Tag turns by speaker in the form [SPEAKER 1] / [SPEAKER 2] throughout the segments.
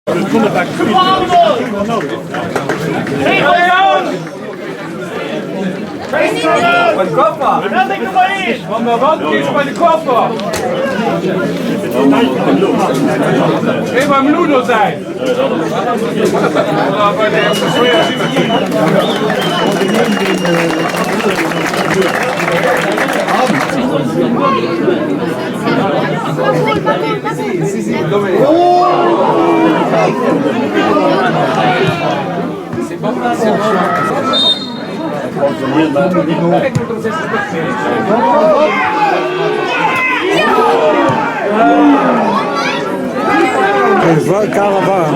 [SPEAKER 1] Mijn koffer! Laat ik er maar in! Van de wand is mijn koffer! Geef maar mijn noedels zijn!
[SPEAKER 2] Caravane.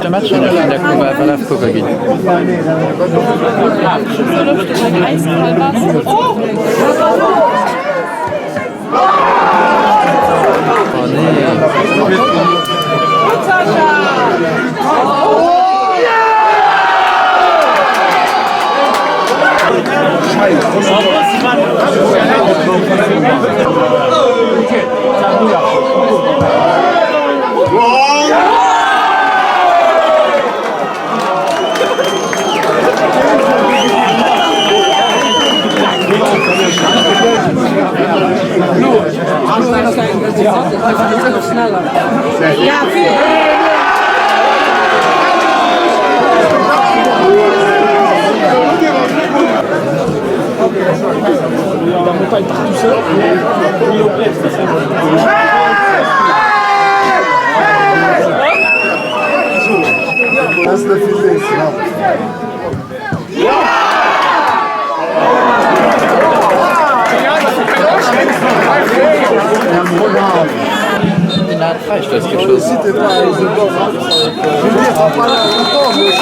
[SPEAKER 3] Le match on a la Kuba Balawko Bagin.
[SPEAKER 4] Ja, veel.
[SPEAKER 2] On ne peut pas être tout seul. That's the feeling.
[SPEAKER 3] Il a très, je te dis quelque chose.
[SPEAKER 2] Si t'es pas je veux dire, ça pas l'air longtemps, mais...